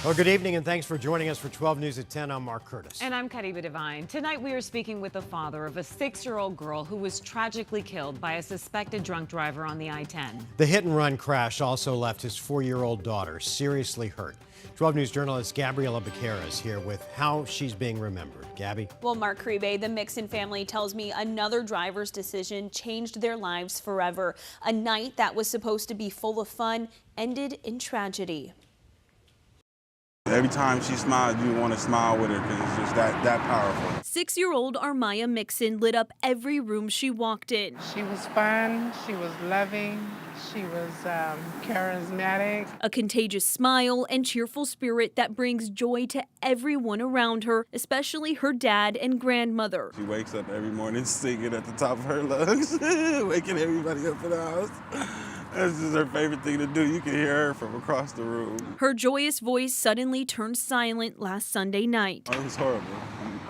Well, good evening and thanks for joining us for 12 News at 10. I'm Mark Curtis. And I'm Kadiba Devine. Tonight we are speaking with the father of a 6-year-old girl who was tragically killed by a suspected drunk driver on the I-10. The hit-and-run crash also left his 4-year-old daughter seriously hurt. 12 News journalist Gabriela Becerra is here with how she's being remembered. Gabby? Well, Mark Kriebe, the Mixon family tells me another driver's decision changed their lives forever. A night that was supposed to be full of fun ended in tragedy. Every time she smiled, you want to smile with her because it's just that powerful. 6-year-old Armaya Mixon lit up every room she walked in. She was fun, she was loving, she was charismatic. A contagious smile and cheerful spirit that brings joy to everyone around her, especially her dad and grandmother. She wakes up every morning singing at the top of her lungs, waking everybody up in the house. This is her favorite thing to do. You can hear her from across the room. Her joyous voice suddenly turned silent last Sunday night. It was horrible.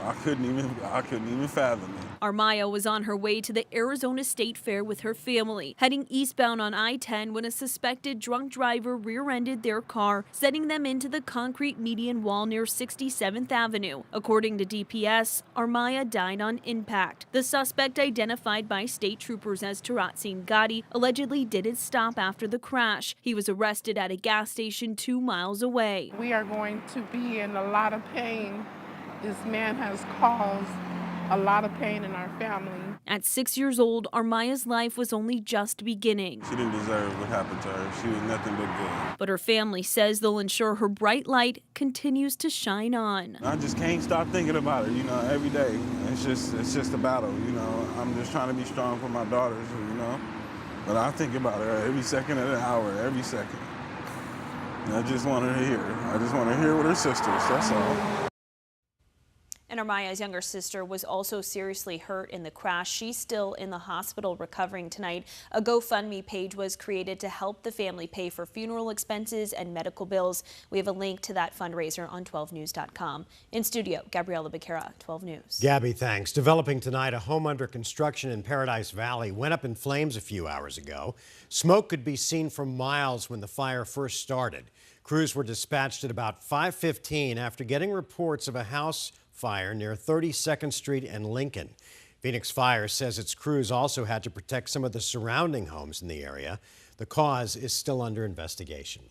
I couldn't even fathom it. Armaya was on her way to the Arizona State Fair with her family, heading eastbound on I-10 when a suspected drunk driver rear-ended their car, setting them into the concrete median wall near 67th Avenue. According to DPS, Armaya died on impact. The suspect, identified by state troopers as Taratzin Gotti, allegedly didn't stop after the crash. He was arrested at a gas station 2 miles away. We are going to be in a lot of pain. This man has caused a lot of pain in our family. At 6 years old, Armaya's life was only just beginning. She didn't deserve what happened to her. She was nothing but good. But her family says they'll ensure her bright light continues to shine on. I just can't stop thinking about her, every day. It's just a battle, I'm just trying to be strong for my daughters, But I think about her every second of the hour, every second. And I just want her here. I just want her here with her sisters, that's all. And Armaya's younger sister was also seriously hurt in the crash. She's still in the hospital recovering tonight. A GoFundMe page was created to help the family pay for funeral expenses and medical bills. We have a link to that fundraiser on 12news.com. In studio, Gabriela Becerra, 12 News. Gabby, thanks. Developing tonight, a home under construction in Paradise Valley went up in flames a few hours ago. Smoke could be seen for miles when the fire first started. Crews were dispatched at about 5:15 after getting reports of a house fire near 32nd Street and Lincoln. Phoenix Fire says its crews also had to protect some of the surrounding homes in the area. The cause is still under investigation.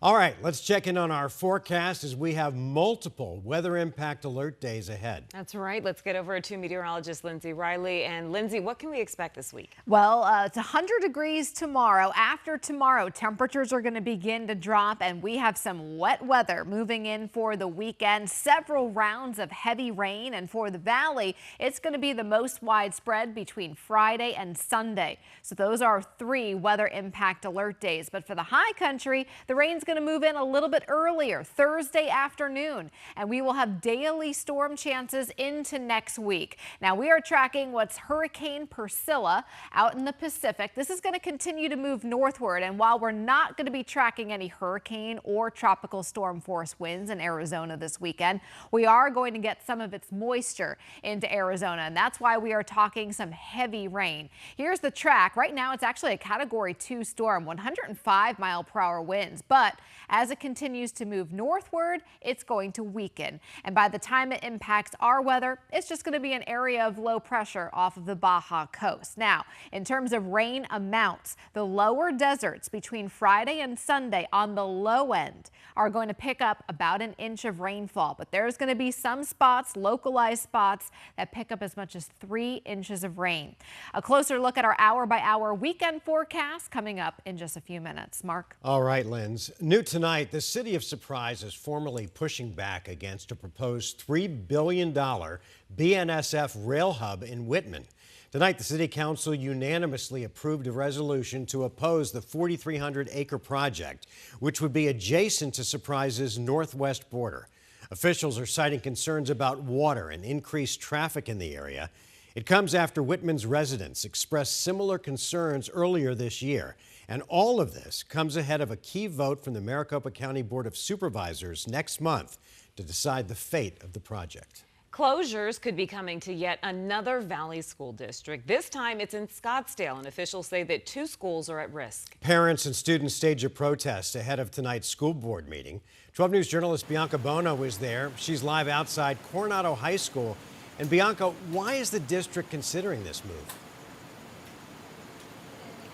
All right, let's check in on our forecast as we have multiple weather impact alert days ahead. That's right. Let's get over to meteorologist Lindsay Riley. And Lindsay, what can we expect this week? Well, it's 100 degrees tomorrow. After tomorrow, temperatures are going to begin to drop, and we have some wet weather moving in for the weekend. Several rounds of heavy rain, and for the valley, it's going to be the most widespread between Friday and Sunday. So those are 3 weather impact alert days. But for the high country, the rain's going to move in a little bit earlier, Thursday afternoon, and we will have daily storm chances into next week. Now, we are tracking what's Hurricane Priscilla out in the Pacific. This is going to continue to move northward, and while we're not going to be tracking any hurricane or tropical storm force winds in Arizona this weekend, we are going to get some of its moisture into Arizona, and that's why we are talking some heavy rain. Here's the track. Right now, it's actually a Category 2 storm, 105-mile-per-hour winds, but as it continues to move northward, it's going to weaken. And by the time it impacts our weather, it's just going to be an area of low pressure off of the Baja coast. Now, in terms of rain amounts, the lower deserts between Friday and Sunday on the low end are going to pick up about an inch of rainfall. But there's going to be some spots, localized spots, that pick up as much as 3 inches of rain. A closer look at our hour-by-hour weekend forecast coming up in just a few minutes. Mark? All right, Linz. New tonight, the City of Surprise is formally pushing back against a proposed $3 billion BNSF rail hub in Whitman. Tonight, the City Council unanimously approved a resolution to oppose the 4,300-acre project, which would be adjacent to Surprise's northwest border. Officials are citing concerns about water and increased traffic in the area. It comes after Whitman's residents expressed similar concerns earlier this year. And all of this comes ahead of a key vote from the Maricopa County Board of Supervisors next month to decide the fate of the project. Closures could be coming to yet another Valley School district. This time it's in Scottsdale, and officials say that 2 schools are at risk. Parents and students stage a protest ahead of tonight's school board meeting. 12 News journalist Bianca Bono is there. She's live outside Coronado High School. And Bianca, why is the district considering this move?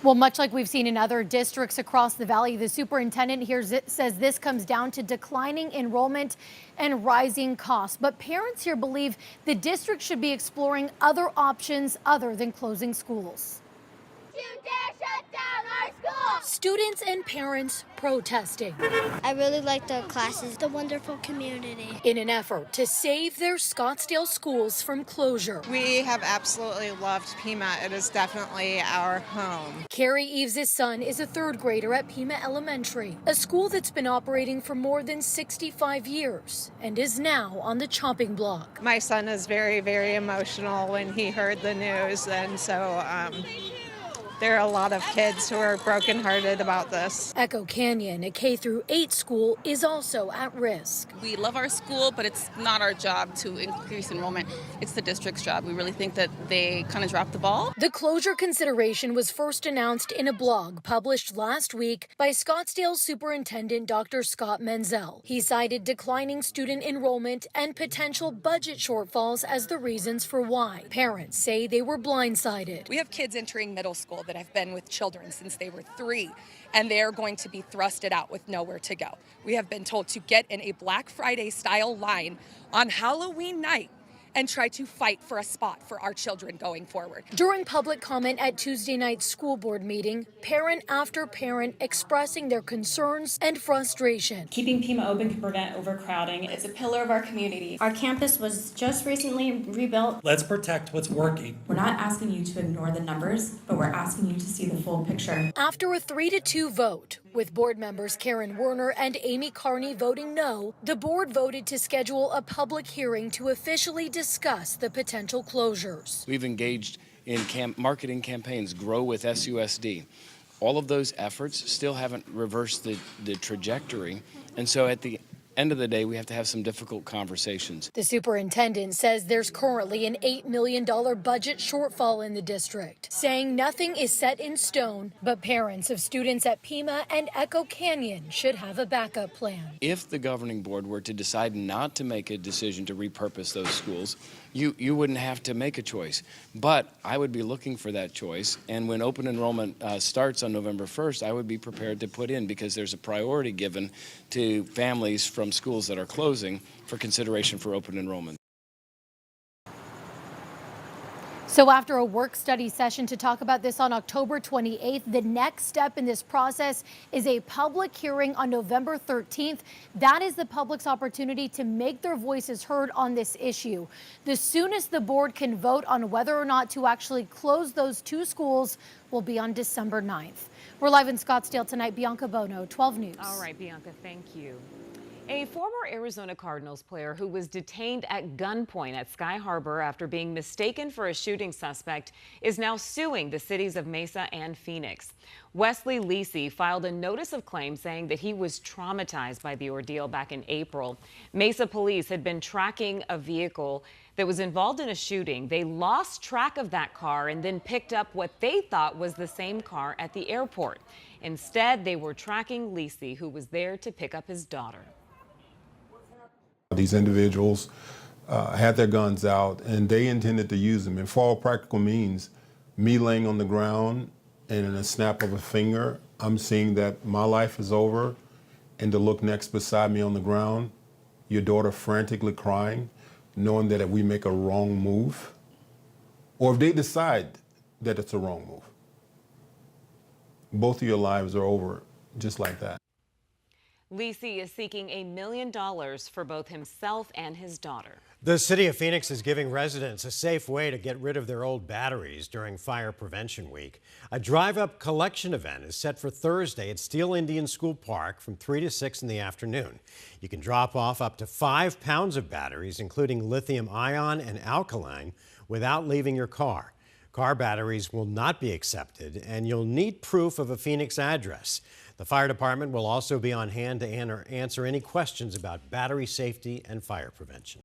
Well, much like we've seen in other districts across the valley, the superintendent here says this comes down to declining enrollment and rising costs. But parents here believe the district should be exploring other options other than closing schools. You dare shut down our school! Students and parents protesting I really like the classes, the wonderful community. in an effort to save their Scottsdale schools from closure. We have absolutely loved Pima. It is definitely our home. Carrie Eves' son is a 3rd grader at Pima Elementary, a school that's been operating for more than 65 years and is now on the chopping block. My son is very, very emotional when he heard the news, and so there are a lot of kids who are brokenhearted about this. Echo Canyon, a K-8 school, is also at risk. We love our school, but it's not our job to increase enrollment. It's the district's job. We really think that they kind of dropped the ball. The closure consideration was first announced in a blog published last week by Scottsdale Superintendent Dr. Scott Menzel. He cited declining student enrollment and potential budget shortfalls as the reasons for why. Parents say they were blindsided. We have kids entering middle school that have been with children since they were 3, and they're going to be thrusted out with nowhere to go. We have been told to get in a Black Friday style line on Halloween night and try to fight for a spot for our children going forward. During public comment at Tuesday night's school board meeting, parent after parent expressing their concerns and frustration. Keeping Pima open can prevent overcrowding. It's a pillar of our community. Our campus was just recently rebuilt. Let's protect what's working. We're not asking you to ignore the numbers, but we're asking you to see the full picture. After a 3-2 vote, with board members Karen Werner and Amy Carney voting no, the board voted to schedule a public hearing to officially discuss the potential closures. We've engaged in marketing campaigns, Grow with SUSD. All of those efforts still haven't reversed the trajectory, and so at the end of the day, we have to have some difficult conversations. The superintendent says there's currently an $8 million budget shortfall in the district, saying nothing is set in stone, but parents of students at Pima and Echo Canyon should have a backup plan. If the governing board were to decide not to make a decision to repurpose those schools, you wouldn't have to make a choice. But I would be looking for that choice, and when open enrollment starts on November 1st, I would be prepared to put in, because there's a priority given to families from schools that are closing for consideration for open enrollment. So after a work study session to talk about this on October 28th, the next step in this process is a public hearing on November 13th. That is the public's opportunity to make their voices heard on this issue. The soonest the board can vote on whether or not to actually close those 2 schools will be on December 9th. We're live in Scottsdale tonight. Bianca Bono, 12 News. All right, Bianca, thank you. A former Arizona Cardinals player who was detained at gunpoint at Sky Harbor after being mistaken for a shooting suspect is now suing the cities of Mesa and Phoenix. Wesley Lisi filed a notice of claim saying that he was traumatized by the ordeal back in April. Mesa police had been tracking a vehicle that was involved in a shooting. They lost track of that car and then picked up what they thought was the same car at the airport. Instead, they were tracking Lisi, who was there to pick up his daughter. These individuals had their guns out, and they intended to use them. And for all practical means, me laying on the ground and in a snap of a finger, I'm seeing that my life is over, and to look next beside me on the ground, your daughter frantically crying, knowing that if we make a wrong move, or if they decide that it's a wrong move, both of your lives are over just like that. Lisi is seeking $1 million for both himself and his daughter. The city of Phoenix is giving residents a safe way to get rid of their old batteries during Fire Prevention Week. A drive-up collection event is set for Thursday at Steel Indian School Park from 3 to 6 in the afternoon. You can drop off up to 5 pounds of batteries, including lithium-ion and alkaline, without leaving your car. Car batteries will not be accepted, and you'll need proof of a Phoenix address. The fire department will also be on hand to answer any questions about battery safety and fire prevention.